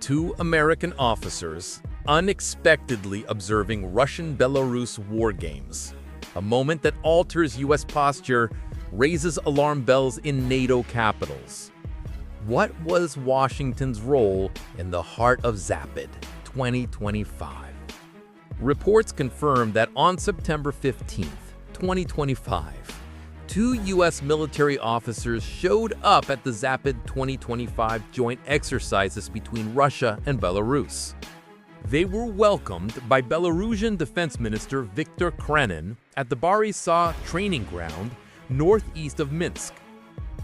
Two American officers unexpectedly observing Russian-Belarus war games. A moment that alters U.S. posture, raises alarm bells in NATO capitals. What was Washington's role in the heart of Zapad 2025? Reports confirm that on September 15, 2025, two U.S. military officers showed up at the Zapad 2025 joint exercises between Russia and Belarus. They were welcomed by Belarusian Defense Minister Viktor Krenin at the Borisov training ground northeast of Minsk.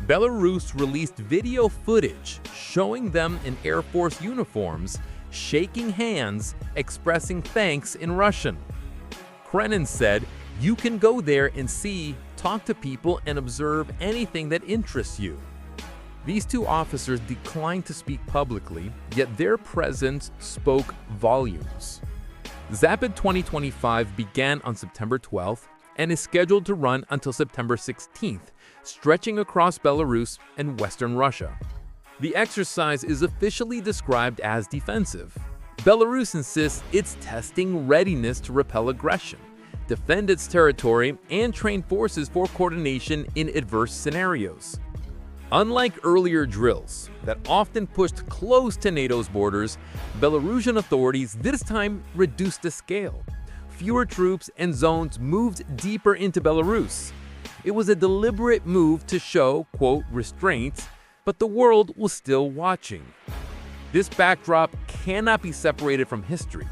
Belarus released video footage showing them in Air Force uniforms, shaking hands, expressing thanks in Russian. Krenin said, "You can go there and see, talk to people, and observe anything that interests you." These two officers declined to speak publicly, yet their presence spoke volumes. Zapad 2025 began on September 12th and is scheduled to run until September 16th, stretching across Belarus and Western Russia. The exercise is officially described as defensive. Belarus insists it's testing readiness to repel aggression, defend its territory, and train forces for coordination in adverse scenarios. Unlike earlier drills that often pushed close to NATO's borders, Belarusian authorities this time reduced the scale. Fewer troops and zones moved deeper into Belarus. It was a deliberate move to show, quote, restraint, but the world was still watching. This backdrop cannot be separated from history.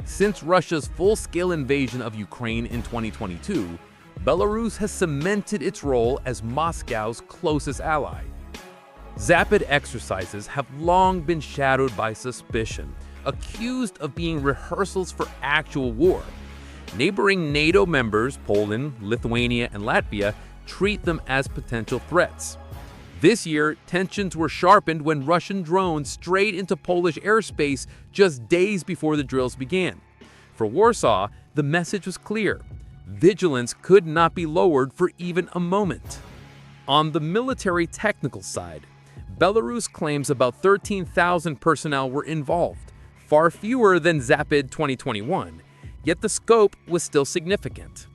Since Russia's full-scale invasion of Ukraine in 2022, Belarus has cemented its role as Moscow's closest ally. Zapad exercises have long been shadowed by suspicion, accused of being rehearsals for actual war. Neighboring NATO members, Poland, Lithuania, and Latvia, treat them as potential threats. This year, tensions were sharpened when Russian drones strayed into Polish airspace just days before the drills began. For Warsaw, the message was clear. Vigilance could not be lowered for even a moment. On the military technical side, Belarus claims about 13,000 personnel were involved, far fewer than Zapad 2021, yet the scope was still significant.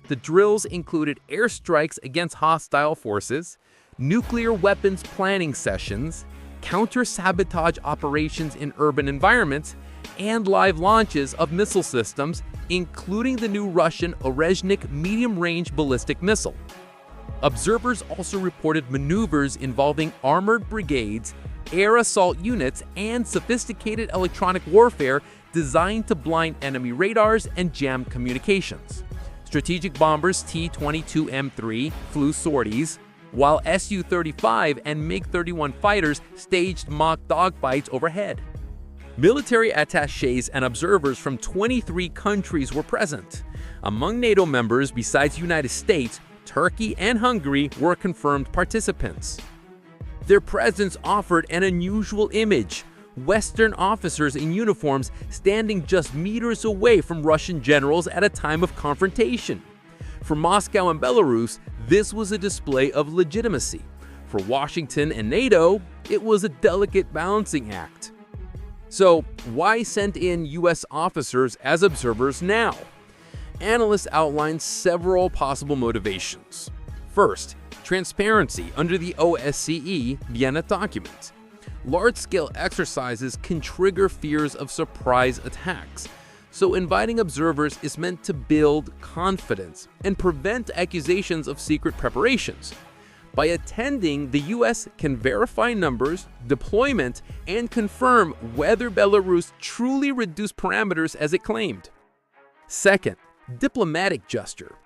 The drills included airstrikes against hostile forces, nuclear weapons planning sessions, counter-sabotage operations in urban environments, and live launches of missile systems, including the new Russian Orezhnik medium-range ballistic missile. Observers also reported maneuvers involving armored brigades, air assault units, and sophisticated electronic warfare designed to blind enemy radars and jam communications. Strategic bombers T-22M3 flew sorties, while Su-35 and MiG-31 fighters staged mock dogfights overhead. Military attachés and observers from 23 countries were present. Among NATO members besides the United States, Turkey and Hungary were confirmed participants. Their presence offered an unusual image: Western officers in uniforms standing just meters away from Russian generals at a time of confrontation. For Moscow and Belarus, this was a display of legitimacy. For Washington and NATO, it was a delicate balancing act. So, why send in U.S. officers as observers now? Analysts outline several possible motivations. First, transparency under the OSCE Vienna document. Large-scale exercises can trigger fears of surprise attacks, so inviting observers is meant to build confidence and prevent accusations of secret preparations. By attending, the U.S. can verify numbers, deployment, and confirm whether Belarus truly reduced parameters as it claimed. Second, diplomatic gesture.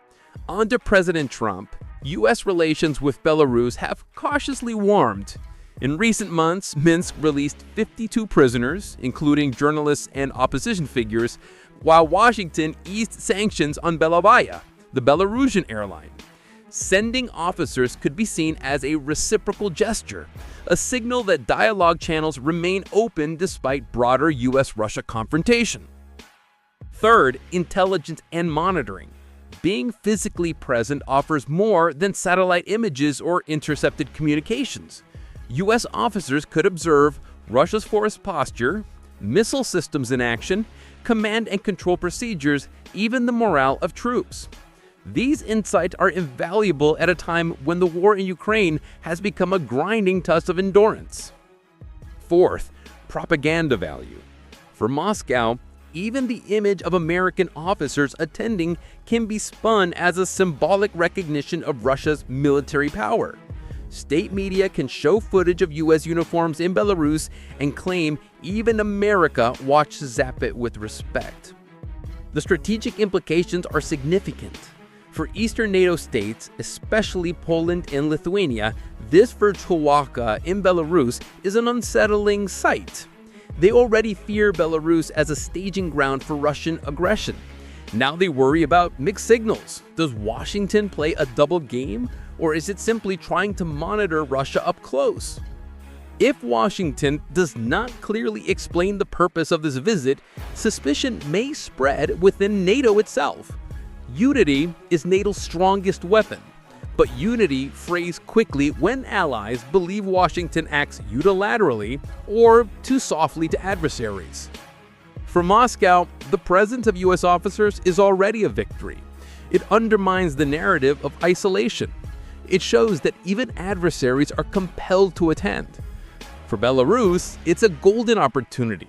Under President Trump, U.S. relations with Belarus have cautiously warmed. In recent months, Minsk released 52 prisoners, including journalists and opposition figures, while Washington eased sanctions on Belavia, the Belarusian airline. Sending officers could be seen as a reciprocal gesture, a signal that dialogue channels remain open despite broader U.S.-Russia confrontation. Third, intelligence and monitoring. Being physically present offers more than satellite images or intercepted communications. U.S. officers could observe, Russia's force posture, missile systems in action, command and control procedures, even the morale of troops. These insights are invaluable at a time when the war in Ukraine has become a grinding test of endurance. Fourth, propaganda value. For Moscow, even the image of American officers attending can be spun as a symbolic recognition of Russia's military power. State media can show footage of U.S. uniforms in Belarus and claim even America watches Zapad with respect. The strategic implications are significant. For Eastern NATO states, especially Poland and Lithuania, this virtual waka in Belarus is an unsettling sight. They already fear Belarus as a staging ground for Russian aggression. Now they worry about mixed signals. Does Washington play a double game, or is it simply trying to monitor Russia up close? If Washington does not clearly explain the purpose of this visit, suspicion may spread within NATO itself. Unity is NATO's strongest weapon, but unity frays quickly when allies believe Washington acts unilaterally or too softly to adversaries. For Moscow, the presence of U.S. officers is already a victory. It undermines the narrative of isolation. It shows that even adversaries are compelled to attend. For Belarus, it's a golden opportunity.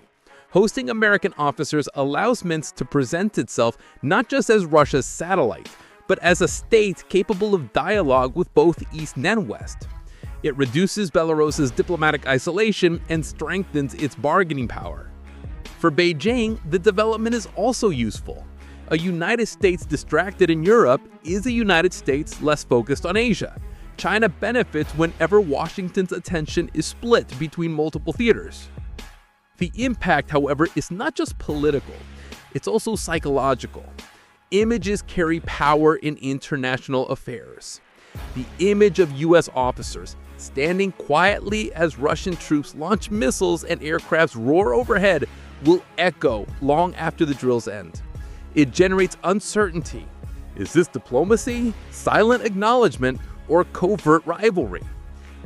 Hosting American officers allows Minsk to present itself not just as Russia's satellite, but as a state capable of dialogue with both East and West. It reduces Belarus's diplomatic isolation and strengthens its bargaining power. For Beijing, the development is also useful. A United States distracted in Europe is a United States less focused on Asia. China benefits whenever Washington's attention is split between multiple theaters. The impact, however, is not just political, it's also psychological. Images carry power in international affairs. The image of U.S. officers standing quietly as Russian troops launch missiles and aircrafts roar overhead will echo long after the drills end. It generates uncertainty. Is this diplomacy, silent acknowledgement, or covert rivalry?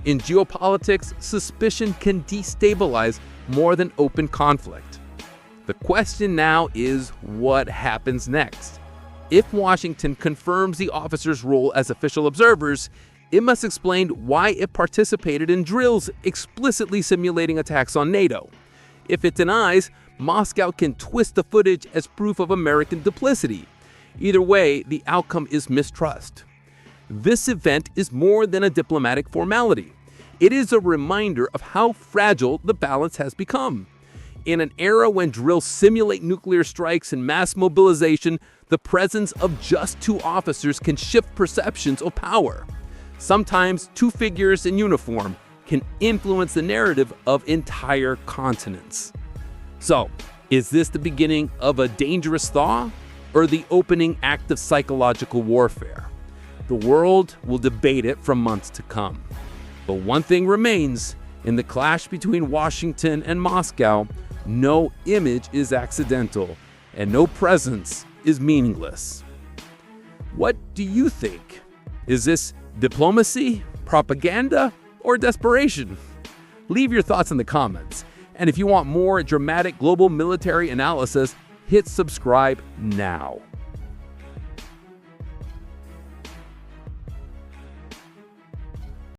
In geopolitics, suspicion can destabilize more than open conflict. The question now is, what happens next? If Washington confirms the officers' role as official observers, it must explain why it participated in drills explicitly simulating attacks on NATO. If it denies, Moscow can twist the footage as proof of American duplicity. Either way, the outcome is mistrust. This event is more than a diplomatic formality. It is a reminder of how fragile the balance has become. In an era when drills simulate nuclear strikes and mass mobilization, the presence of just two officers can shift perceptions of power. Sometimes two figures in uniform can influence the narrative of entire continents. So, is this the beginning of a dangerous thaw or the opening act of psychological warfare? The world will debate it for months to come. But one thing remains, in the clash between Washington and Moscow, no image is accidental and no presence is meaningless. What do you think? Is this diplomacy, propaganda, or desperation? Leave your thoughts in the comments. And if you want more dramatic global military analysis, hit subscribe now.